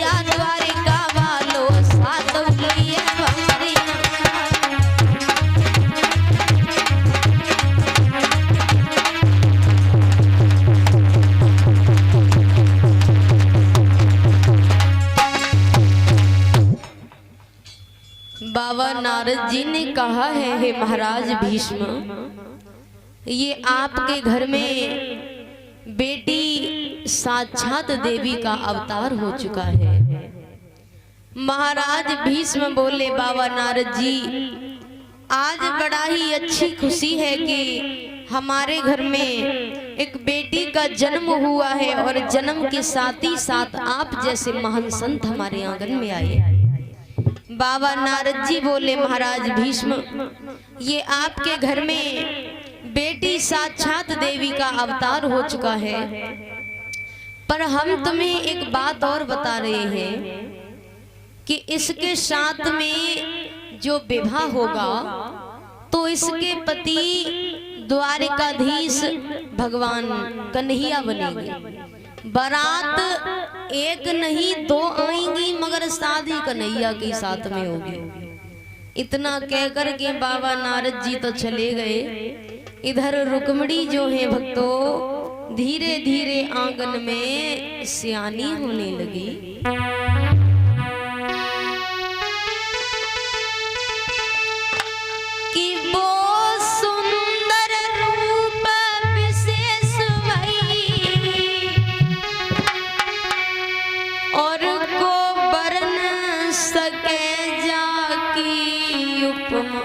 भैया द्वारिका वालो साथ लिए हमारी। बाबा नारद जी ने कहा है, हे महाराज भीष्म, ये आपके घर में बेटी साक्षात देवी का अवतार हो चुका है। महाराज भीष्म बोले, बाबा नारद जी, आज बड़ा ही अच्छी खुशी है कि हमारे घर में एक बेटी का जन्म हुआ है और जन्म के साथ ही साथ आप जैसे महान संत हमारे आंगन में आए। बाबा नारद जी बोले, महाराज भीष्म, ये आपके घर में बेटी साक्षात देवी का अवतार हो चुका है, पर हम तुम्हें एक बात और बता रहे हैं कि इसके साथ में जो विवाह होगा तो इसके पति द्वारिकाधीश भगवान कन्हैया बनेंगे। बारात एक नहीं दो आएंगी, मगर शादी कन्हैया के साथ में होगी। इतना कहकर के बाबा नारद जी तो चले गए। इधर रुक्मिणी जो है भक्तों, धीरे धीरे आंगन में सियानी होने लगी। कि वो सुंदर रूप विशेष भई और को बरन सके जाकी उपमा,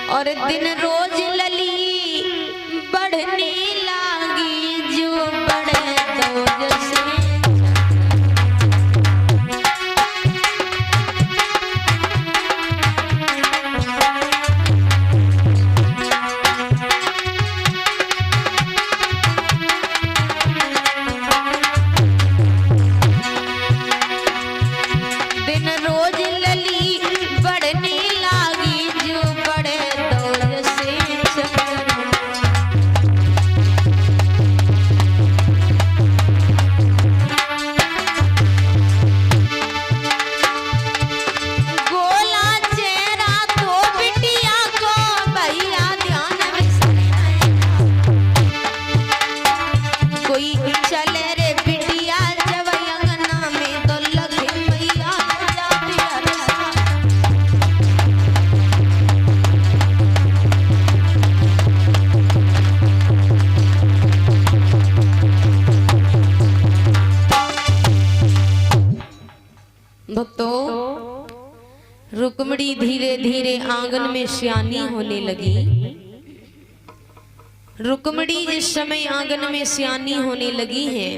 और दिन रोज लली बढ़ने लागी जो बढ़े तो जैसे। भक्तों, रुक्मिणी धीरे धीरे आंगन में सियानी होने लगी। रुक्मिणी जिस समय आंगन में सियानी होने लगी है,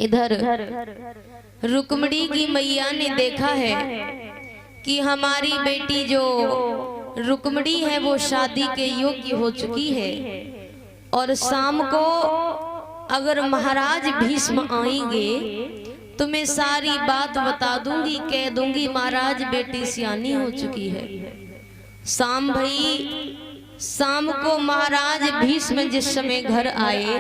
इधर रुक्मिणी की मैया ने देखा है कि हमारी बेटी जो रुक्मिणी है वो शादी के योग्य हो चुकी है, और शाम को अगर महाराज भीष्म आएंगे तो मैं सारी बात बता दूंगी, कह दूंगी महाराज बेटी सियानी हो चुकी है। शाम भई, शाम को महाराज भीष्म जिस समय घर आए,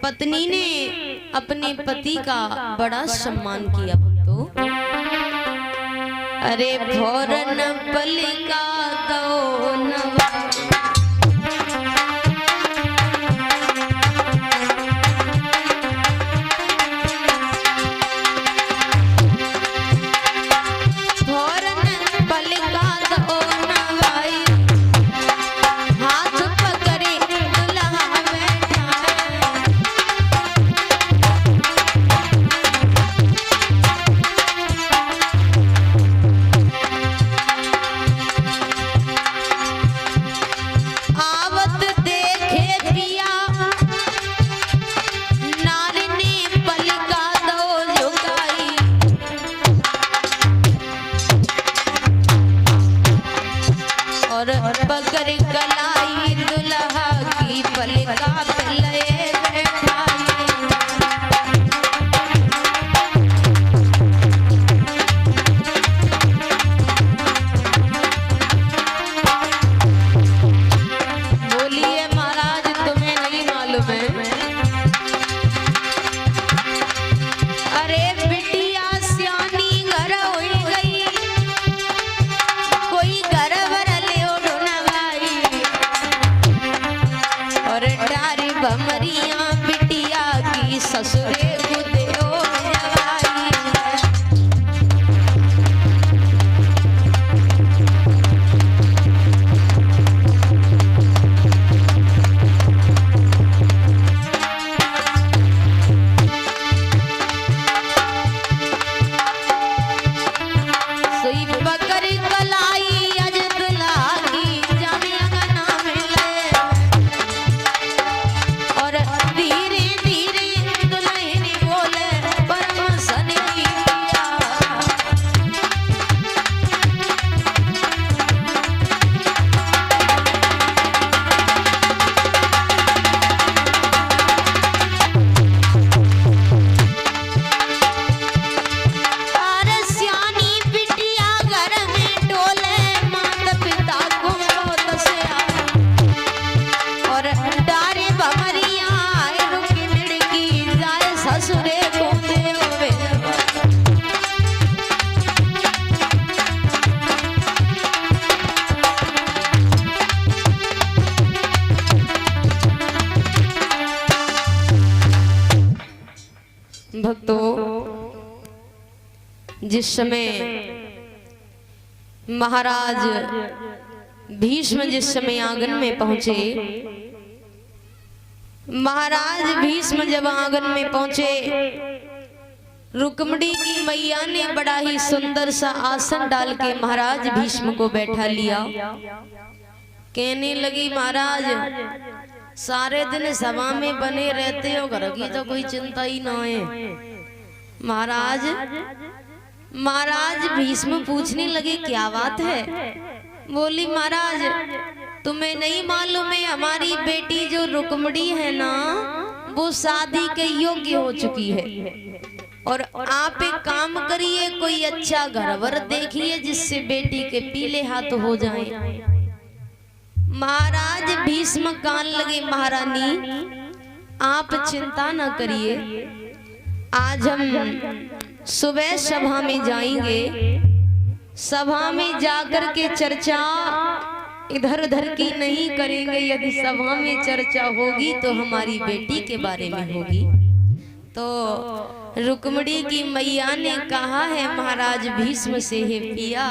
पत्नी ने अपने पति का बड़ा सम्मान किया। तो अरे भोरन पलिका दो नवा, जिस समय महाराज भीष्म जिस समय आंगन में पहुंचे, महाराज भीष्म जब आंगन में पहुंचे, रुक्मिणी की मैया ने बड़ा ही सुंदर सा आसन डाल के महाराज भीष्म को बैठा लिया। कहने लगी, महाराज सारे दिन सभा में बने रहते हो, घर की तो कोई चिंता ही ना है। महाराज भीष्म पूछने लगे, क्या बात है? बोली, महाराज तुम्हें नहीं मालूम है, हमारी बेटी जो रुक्मिणी है ना, वो शादी के योग्य हो चुकी है, और आप एक काम करिए, कोई अच्छा घरवर देखिए जिससे बेटी के पीले हाथ हो जाएं। महाराज भीष्म कान लगे, महारानी आप चिंता न करिए, आज हम सुबह सभा में जाएंगे, सभा में जाकर के चर्चा इधर उधर की नहीं करेंगे। यदि सभा में चर्चा होगी तो हमारी बेटी के बारे में होगी। तो रुक्मिणी की मैया ने कहा है महाराज भीष्म से, हे पिया,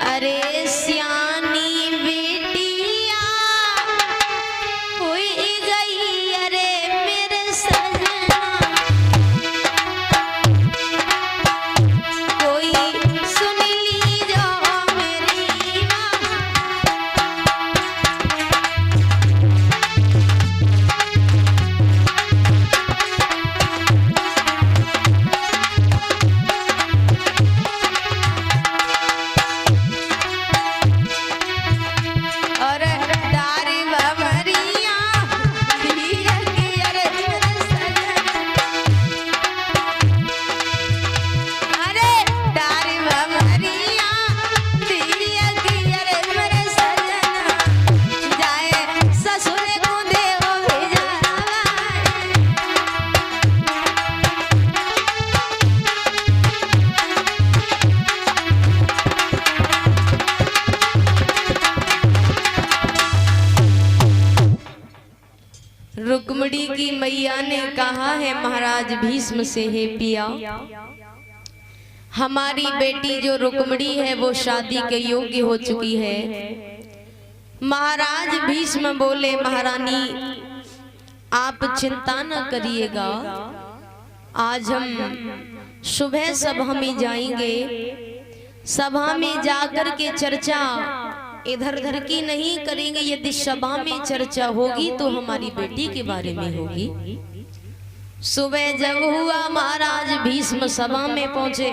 अरे सियानी बेटिया हुई गई, अरे मेरे सजना, कोई सुन लीजो मेरी माँ। रुक्मिणी की मैया ने कहा है महाराज भीष्म से, हे पिया, हमारी बेटी जो रुक्मिणी है वो शादी के योग्य हो चुकी है। महाराज भीष्म बोले, महारानी आप चिंता न करिएगा, आज हम सुबह सभा में जाएंगे, सभा में जाकर के चर्चा इधर उधर की नहीं करेंगे। यदि सभा में चर्चा होगी तो हमारी बेटी के बारे में होगी। सुबह जब हुआ, महाराज भीष्म सभा में पहुंचे,